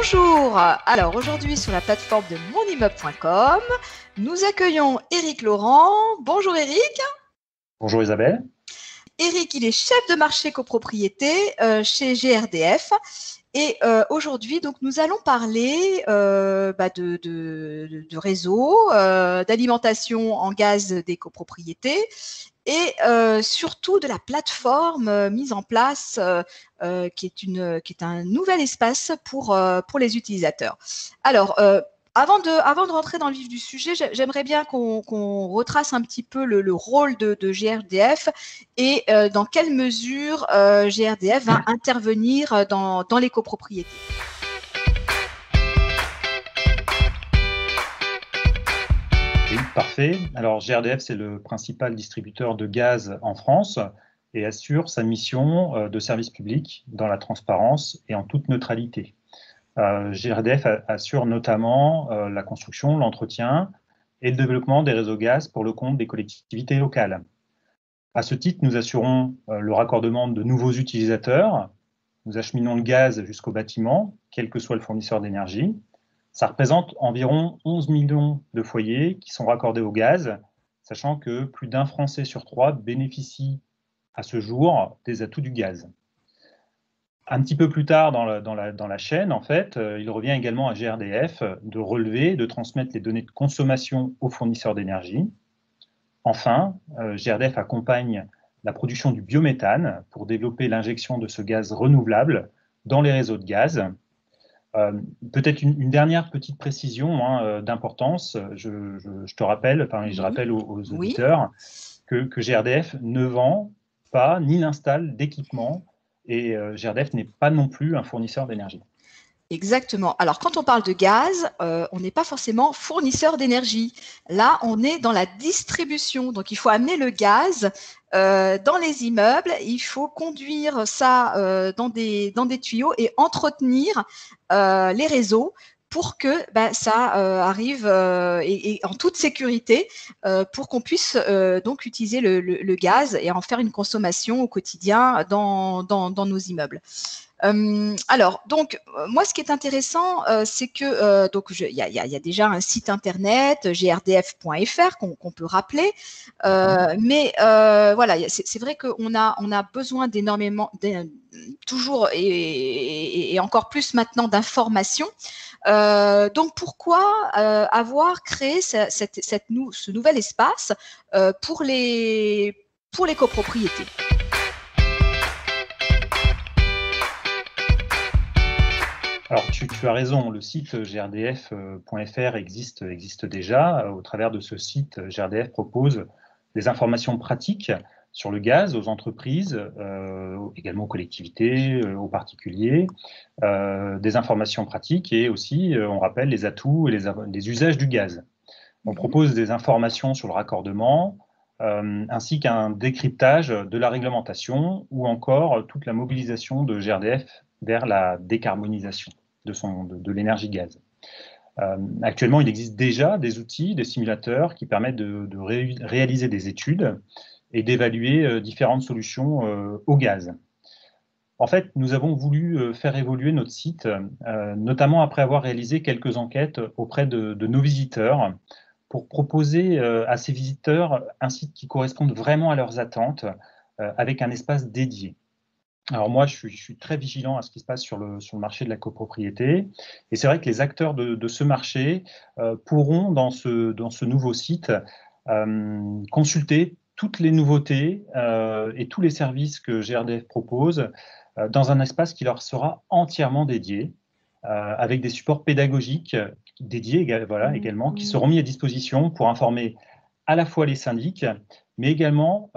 Bonjour, alors aujourd'hui sur la plateforme de monimmeuble.com, nous accueillons Éric Laurent. Bonjour Éric. Bonjour Isabelle. Éric, il est chef de marché copropriété chez GRDF. Et aujourd'hui, donc, nous allons parler de réseau, d'alimentation en gaz des copropriétés et surtout de la plateforme mise en place qui est un nouvel espace pour les utilisateurs. Alors, avant de rentrer dans le vif du sujet, j'aimerais bien qu'on retrace un petit peu le rôle de GRDF et dans quelle mesure GRDF va intervenir dans les copropriétés. Oui, parfait. Alors GRDF, c'est le principal distributeur de gaz en France et assure sa mission de service public dans la transparence et en toute neutralité. GRDF assure notamment la construction, l'entretien et le développement des réseaux gaz pour le compte des collectivités locales. À ce titre, nous assurons le raccordement de nouveaux utilisateurs, nous acheminons le gaz jusqu'au bâtiment, quel que soit le fournisseur d'énergie. Ça représente environ 11 millions de foyers qui sont raccordés au gaz, sachant que plus d'un Français sur 3 bénéficie à ce jour des atouts du gaz. Un petit peu plus tard dans la chaîne, en fait, il revient également à GRDF de relever, de transmettre les données de consommation aux fournisseurs d'énergie. Enfin, GRDF accompagne la production du biométhane pour développer l'injection de ce gaz renouvelable dans les réseaux de gaz. Peut-être une dernière petite précision d'importance. Je te rappelle, je rappelle aux auditeurs que GRDF ne vend pas ni n'installe d'équipement et GRDF n'est pas non plus un fournisseur d'énergie. Exactement. Alors, quand on parle de gaz, on n'est pas forcément fournisseur d'énergie. Là, on est dans la distribution. Donc, il faut amener le gaz dans les immeubles. Il faut conduire ça dans des tuyaux et entretenir les réseaux pour que ça arrive et en toute sécurité pour qu'on puisse donc utiliser le gaz et en faire une consommation au quotidien dans nos immeubles. Alors, donc, moi, ce qui est intéressant, c'est que il y a déjà un site internet, grdf.fr, qu'on peut rappeler, mais voilà, c'est vrai qu'on a besoin d'énormément, toujours et encore plus maintenant d'informations. Donc, pourquoi avoir créé ce nouvel espace pour les copropriétés ? Alors, tu as raison, le site grdf.fr existe déjà. Au travers de ce site, GRDF propose des informations pratiques sur le gaz aux entreprises, également aux collectivités, aux particuliers, des informations pratiques et aussi, on rappelle, les atouts et les usages du gaz. On propose des informations sur le raccordement, ainsi qu'un décryptage de la réglementation ou encore toute la mobilisation de GRDF vers la décarbonisation de l'énergie gaz. Actuellement, il existe déjà des outils, des simulateurs qui permettent de réaliser des études et d'évaluer différentes solutions au gaz. En fait, nous avons voulu faire évoluer notre site, notamment après avoir réalisé quelques enquêtes auprès de nos visiteurs, pour proposer à ces visiteurs un site qui corresponde vraiment à leurs attentes, avec un espace dédié. Alors moi, je suis très vigilant à ce qui se passe sur le marché de la copropriété. Et c'est vrai que les acteurs de ce marché pourront, dans ce nouveau site, consulter toutes les nouveautés et tous les services que GRDF propose dans un espace qui leur sera entièrement dédié, avec des supports pédagogiques dédiés également, qui seront mis à disposition pour informer à la fois les syndics, mais également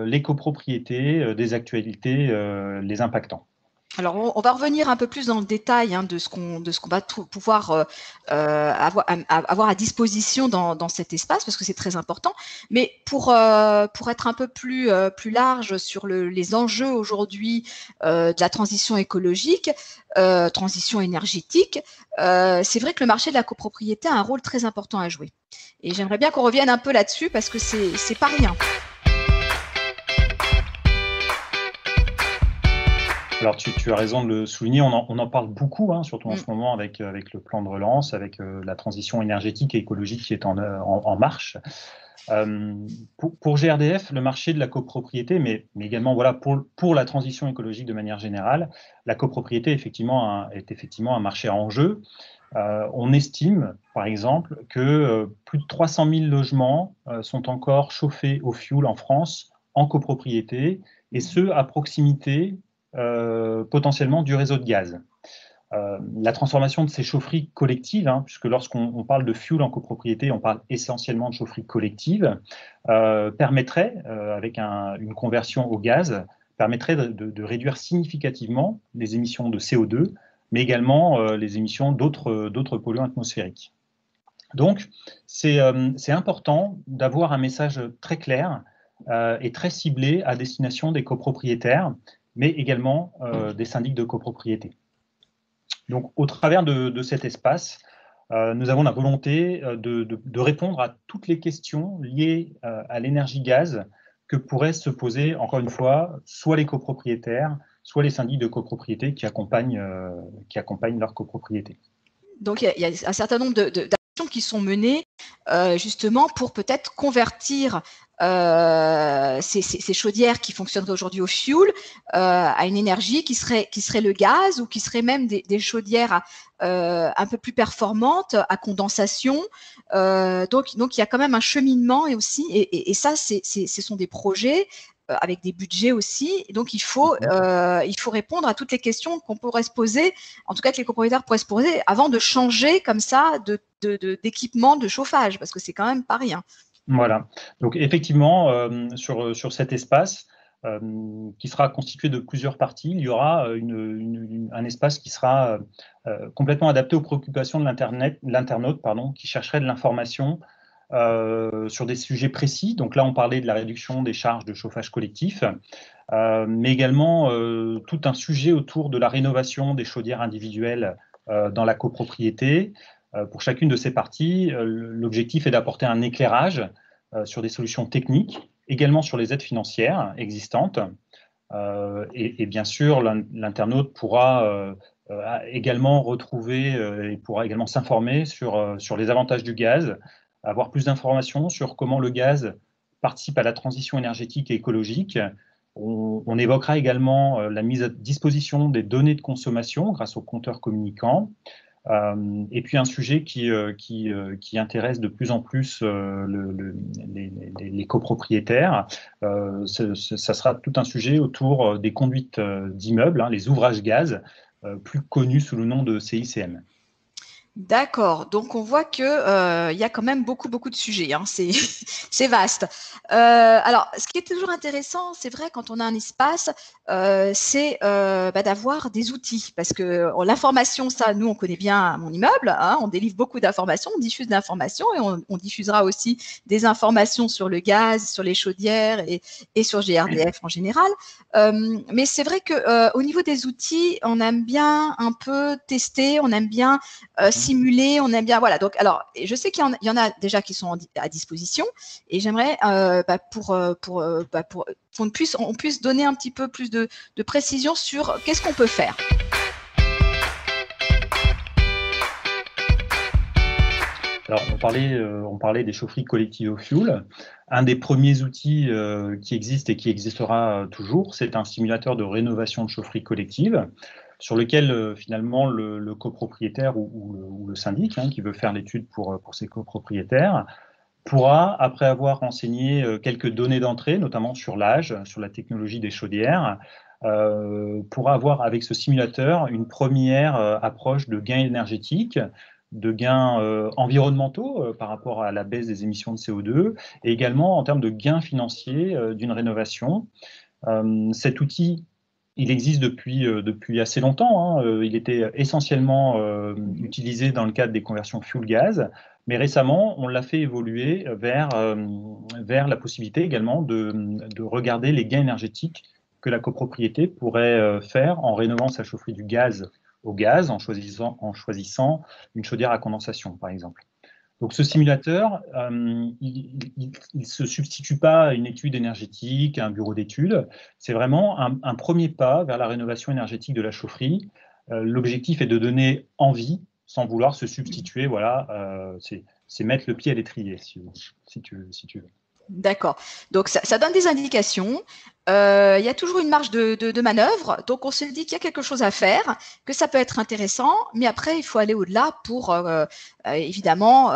les copropriétés, des actualités les impactant. Alors, on va revenir un peu plus dans le détail de ce qu'on va pouvoir avoir à disposition dans cet espace, parce que c'est très important. Mais pour être un peu plus large sur les enjeux aujourd'hui de la transition écologique, transition énergétique, c'est vrai que le marché de la copropriété a un rôle très important à jouer. Et j'aimerais bien qu'on revienne un peu là-dessus, parce que c'est pas rien. Alors, tu as raison de le souligner, on en parle beaucoup, hein, surtout en ce moment avec le plan de relance, avec la transition énergétique et écologique qui est en marche. Pour GRDF, le marché de la copropriété, mais également voilà, pour la transition écologique de manière générale, la copropriété est effectivement un marché à enjeu. On estime, par exemple, que plus de 300 000 logements sont encore chauffés au fioul en France, en copropriété, et ce, à proximité potentiellement du réseau de gaz. La transformation de ces chaufferies collectives, hein, puisque lorsqu'on parle de fuel en copropriété, on parle essentiellement de chaufferie collective, permettrait, avec une conversion au gaz, permettrait de réduire significativement les émissions de CO2, mais également les émissions d'autres polluants atmosphériques. Donc, c'est important d'avoir un message très clair et très ciblé à destination des copropriétaires, mais également des syndics de copropriété. Donc, au travers de cet espace, nous avons la volonté de répondre à toutes les questions liées à l'énergie gaz que pourraient se poser, encore une fois, soit les copropriétaires, soit les syndics de copropriété qui accompagnent leur copropriété. Donc, il y a un certain nombre d'actions qui sont menées justement pour peut-être convertir ces chaudières qui fonctionneraient aujourd'hui au fioul à une énergie qui serait le gaz, ou qui serait même des chaudières un peu plus performantes à condensation. Donc, il y a quand même un cheminement, et ça, ce sont des projets avec des budgets aussi. Donc, il faut répondre à toutes les questions qu'on pourrait se poser, en tout cas que les copropriétaires pourraient se poser avant de changer comme ça d'équipement de chauffage, parce que c'est quand même pas rien. Voilà. Donc, effectivement, sur cet espace, qui sera constitué de plusieurs parties, il y aura un espace qui sera complètement adapté aux préoccupations de l'internaute, qui chercherait de l'information sur des sujets précis. Donc là, on parlait de la réduction des charges de chauffage collectif, mais également tout un sujet autour de la rénovation des chaudières individuelles dans la copropriété. Pour chacune de ces parties, l'objectif est d'apporter un éclairage sur des solutions techniques, également sur les aides financières existantes. Et bien sûr, l'internaute pourra également retrouver et pourra également s'informer sur les avantages du gaz, avoir plus d'informations sur comment le gaz participe à la transition énergétique et écologique. On évoquera également la mise à disposition des données de consommation grâce aux compteurs communicants. Et puis un sujet qui intéresse de plus en plus les copropriétaires, ça sera tout un sujet autour des conduites d'immeubles, hein, les ouvrages gaz, plus connus sous le nom de CICM. D'accord, donc on voit que y a quand même beaucoup de sujets, hein. C'est vaste. Alors, ce qui est toujours intéressant, c'est vrai, quand on a un espace, c'est d'avoir des outils, parce que l'information, ça, nous, on connaît bien à mon immeuble, hein, on délivre beaucoup d'informations, on diffuse d'informations, et on diffusera aussi des informations sur le gaz, sur les chaudières et sur GRDF en général. Mais c'est vrai que au niveau des outils, on aime bien un peu tester, on aime bien simuler, on aime bien, voilà. Donc, alors, je sais qu'il y en a déjà qui sont à disposition, et j'aimerais qu'on puisse donner un petit peu plus de précision sur qu'est-ce qu'on peut faire. Alors, on parlait des chaufferies collectives au fioul. Un des premiers outils qui existe et qui existera toujours, c'est un simulateur de rénovation de chaufferie collective, sur lequel finalement le copropriétaire ou le syndic, hein, qui veut faire l'étude pour ses copropriétaires, pourra, après avoir renseigné quelques données d'entrée, notamment sur l'âge, sur la technologie des chaudières, pourra avoir avec ce simulateur une première approche de gain énergétique, de gains environnementaux par rapport à la baisse des émissions de CO2, et également en termes de gains financiers d'une rénovation. Cet outil, il existe depuis assez longtemps, hein. Il était essentiellement utilisé dans le cadre des conversions fuel-gaz, mais récemment, on l'a fait évoluer vers la possibilité également de regarder les gains énergétiques que la copropriété pourrait faire en rénovant sa chaufferie du gaz au gaz, en choisissant une chaudière à condensation, par exemple. Donc ce simulateur, il ne se substitue pas à une étude énergétique, à un bureau d'études. C'est vraiment un premier pas vers la rénovation énergétique de la chaufferie. L'objectif est de donner envie, sans vouloir se substituer. Voilà, c'est mettre le pied à l'étrier, si tu veux. D'accord. Donc, ça donne des indications. Il y a toujours une marge de manœuvre. Donc, on se dit qu'il y a quelque chose à faire, que ça peut être intéressant. Mais après, il faut aller au-delà pour, évidemment,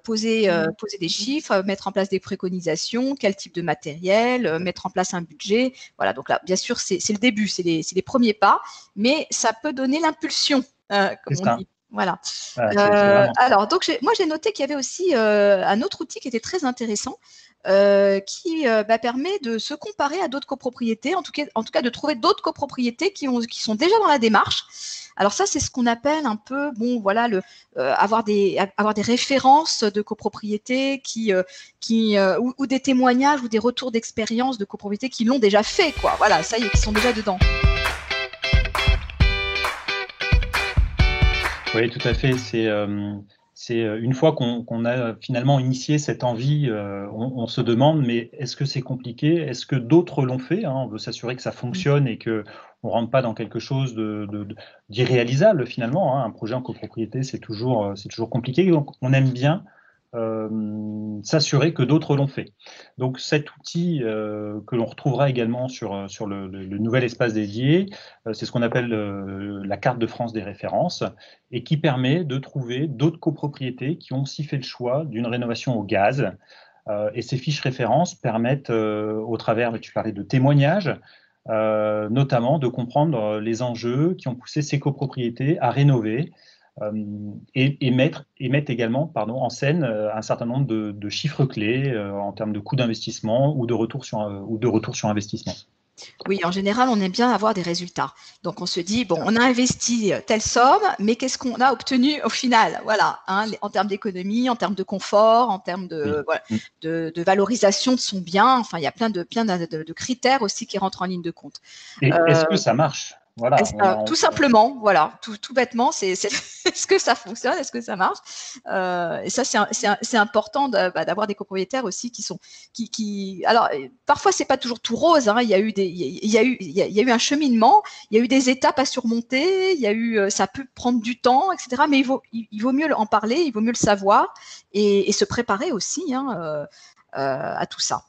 poser des chiffres, mettre en place des préconisations, quel type de matériel, mettre en place un budget. Voilà. Donc là, bien sûr, c'est le début, c'est les premiers pas. Mais ça peut donner l'impulsion, comme on dit. Voilà. Alors, donc, moi, j'ai noté qu'il y avait aussi un autre outil qui était très intéressant. Qui permet de se comparer à d'autres copropriétés, en tout cas de trouver d'autres copropriétés qui sont déjà dans la démarche. Alors ça, c'est ce qu'on appelle un peu, bon, voilà, avoir des références de copropriétés ou des témoignages ou des retours d'expérience de copropriétés qui l'ont déjà fait, quoi. Voilà, ça y est, qui sont déjà dedans. Oui, tout à fait. C'est une fois qu'on a finalement initié cette envie, on se demande, mais est-ce que c'est compliqué? Est-ce que d'autres l'ont fait, hein? On veut s'assurer que ça fonctionne et qu'on ne rentre pas dans quelque chose d'irréalisable finalement, hein. Un projet en copropriété, c'est toujours compliqué. Donc, on aime bien s'assurer que d'autres l'ont fait. Donc cet outil que l'on retrouvera également sur le nouvel espace dédié, c'est ce qu'on appelle la carte de France des références, et qui permet de trouver d'autres copropriétés qui ont aussi fait le choix d'une rénovation au gaz. Et ces fiches références permettent, au travers, tu parlais de témoignages, notamment de comprendre les enjeux qui ont poussé ces copropriétés à rénover, et mettre également en scène un certain nombre de chiffres clés en termes de coût d'investissement ou de retour sur investissement. Oui, en général, on aime bien avoir des résultats. Donc, on se dit, bon, on a investi telle somme, mais qu'est-ce qu'on a obtenu au final? Voilà, hein, en termes d'économie, en termes de confort, en termes de valorisation de son bien. Enfin, il y a plein de critères aussi qui rentrent en ligne de compte. Et est-ce que ça marche? Voilà, tout simplement, voilà, tout bêtement, c'est est-ce que ça fonctionne, est-ce que ça marche? Et ça, c'est important d'avoir des copropriétaires aussi alors parfois c'est pas toujours tout rose, hein. Il y a eu un cheminement, il y a eu des étapes à surmonter, ça peut prendre du temps, etc. Mais il vaut mieux en parler, il vaut mieux le savoir et se préparer aussi, hein, à tout ça.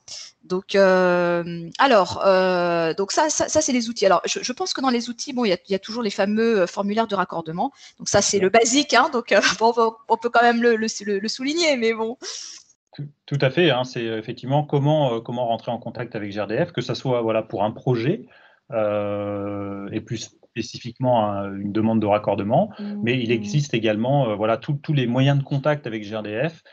Donc, donc ça c'est les outils. Alors, je pense que dans les outils, bon, il y a toujours les fameux formulaires de raccordement. Donc ça, c'est le basique, hein. Donc, bon, on peut quand même le souligner, mais bon. Tout à fait, hein, c'est effectivement comment rentrer en contact avec GRDF, que ce soit voilà, pour un projet et plus spécifiquement une demande de raccordement, mais il existe également voilà, tous les moyens de contact avec GRDF,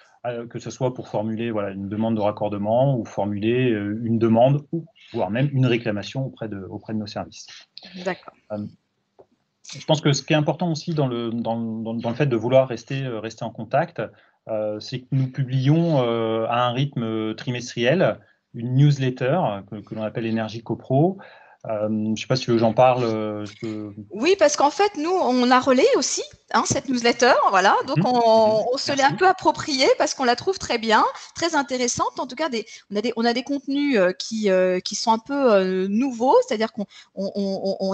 que ce soit pour formuler voilà, une demande de raccordement ou formuler une demande, voire même une réclamation auprès de nos services. D'accord. Je pense que ce qui est important aussi dans le fait de vouloir rester en contact, c'est que nous publions à un rythme trimestriel une newsletter que l'on appelle Énergie CoPro. Je ne sais pas si j'en parle. Oui, parce qu'en fait, nous, on a relayé aussi, hein, cette newsletter, voilà. Donc, on se l'est un peu appropriée parce qu'on la trouve très bien, très intéressante. En tout cas, on a des contenus qui sont un peu nouveaux, c'est-à-dire qu'on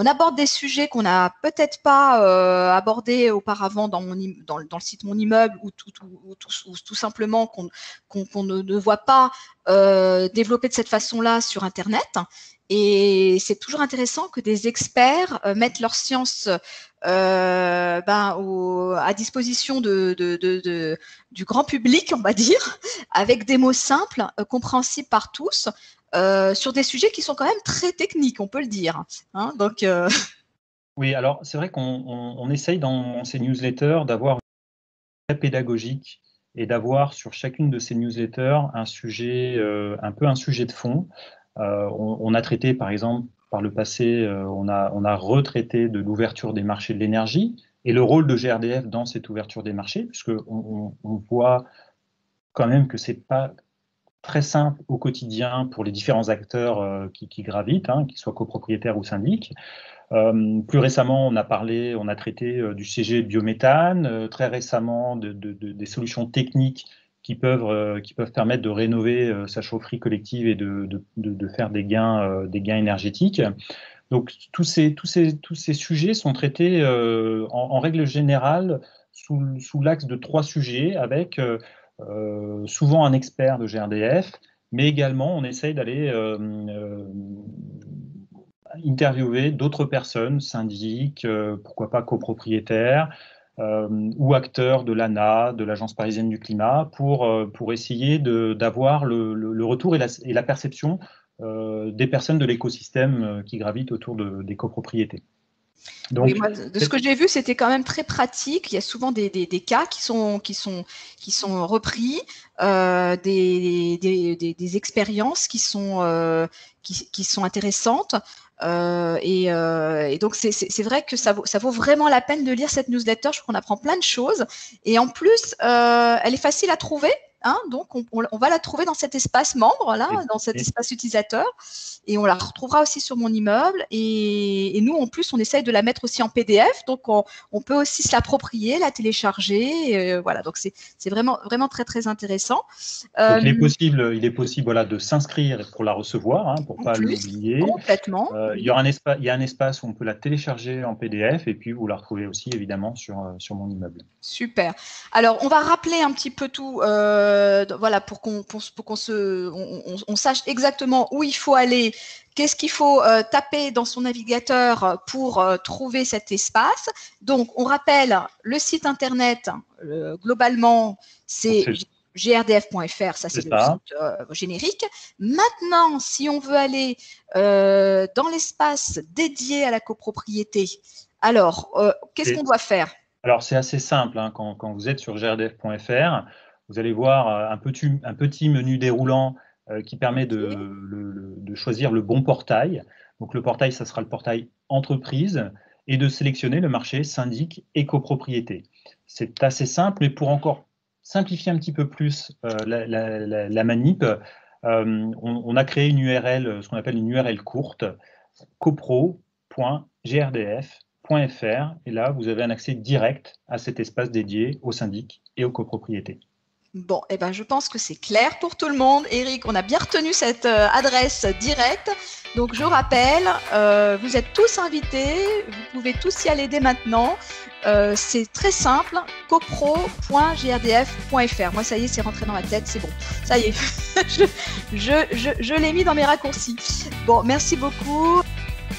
aborde des sujets qu'on n'a peut-être pas abordés auparavant dans le site Mon Immeuble ou tout simplement qu'on ne voit pas développer de cette façon-là sur Internet. Et c'est toujours intéressant que des experts mettent leur science à disposition du grand public, on va dire, avec des mots simples, compréhensibles par tous, sur des sujets qui sont quand même très techniques, on peut le dire. Hein, donc, Oui, alors c'est vrai qu'on essaye dans ces newsletters d'avoir une très pédagogique et d'avoir sur chacune de ces newsletters un sujet de fond. On a traité, par exemple, par le passé, on a retraité de l'ouverture des marchés de l'énergie et le rôle de GRDF dans cette ouverture des marchés, puisqu'on voit quand même que c'est pas très simple au quotidien pour les différents acteurs qui gravitent, hein, qu'ils soient copropriétaires ou syndics. Plus récemment, on a traité du CG biométhane, très récemment des solutions techniques qui peuvent permettre de rénover sa chaufferie collective et de faire des gains énergétiques. Donc tous ces sujets sont traités en règle générale sous l'axe de 3 sujets, avec souvent un expert de GRDF, mais également on essaye d'aller interviewer d'autres personnes, syndics, pourquoi pas copropriétaires, ou acteurs de l'ANA, de l'Agence parisienne du climat, pour essayer d'avoir le retour et la perception des personnes de l'écosystème qui gravitent autour des copropriétés. Donc, oui, moi, de ce que j'ai vu, c'était quand même très pratique. Il y a souvent des cas qui sont repris, des expériences qui sont intéressantes. Et donc, c'est vrai que ça vaut vraiment la peine de lire cette newsletter. Je trouve qu'on apprend plein de choses. Et en plus, elle est facile à trouver. Hein, donc, on va la trouver dans cet espace membre, là, dans cet espace utilisateur, et on la retrouvera aussi sur mon immeuble. Et nous, en plus, on essaye de la mettre aussi en PDF, donc on peut aussi se l'approprier, la télécharger. Voilà, donc c'est vraiment très très intéressant. Donc, il est possible voilà, de s'inscrire pour la recevoir, hein, pour ne pas l'oublier. Complètement. Il y a un espace où on peut la télécharger en PDF, et puis vous la retrouvez aussi évidemment sur mon immeuble. Super. Alors, on va rappeler un petit peu tout. Voilà, pour qu'on sache exactement où il faut aller, qu'est-ce qu'il faut taper dans son navigateur pour trouver cet espace. Donc, on rappelle le site internet, globalement, c'est grdf.fr, ça c'est le site générique. Maintenant, si on veut aller dans l'espace dédié à la copropriété, alors, qu'est-ce qu'on doit faire? Alors, c'est assez simple, hein, quand vous êtes sur grdf.fr, vous allez voir un petit menu déroulant qui permet de choisir le bon portail. Donc, le portail, ça sera le portail entreprise, et de sélectionner le marché syndic et copropriété. C'est assez simple, mais pour encore simplifier un petit peu plus la manip, on a créé une URL, ce qu'on appelle une URL courte, copro.grdf.fr, et là, vous avez un accès direct à cet espace dédié aux syndics et aux copropriétés. Bon, eh ben, je pense que c'est clair pour tout le monde. Eric, on a bien retenu cette adresse directe. Donc, je rappelle, vous êtes tous invités. Vous pouvez tous y aller dès maintenant. C'est très simple, copro.grdf.fr. Moi, ça y est, c'est rentré dans ma tête, c'est bon. Ça y est, je l'ai mis dans mes raccourcis. Bon, merci beaucoup.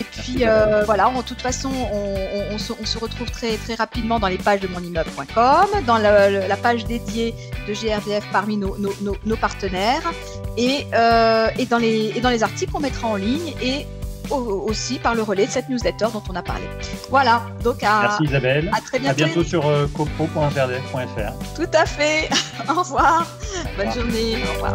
Et puis voilà, de toute façon, on se retrouve très, très rapidement dans les pages de monimmeuble.com, dans la page dédiée de GRDF parmi nos partenaires, et dans les articles qu'on mettra en ligne, et aussi par le relais de cette newsletter dont on a parlé. Voilà, donc merci Isabelle. À très bientôt. À bientôt sur copro.grdf.fr. Tout à fait. Au revoir. Bonne journée. Au revoir.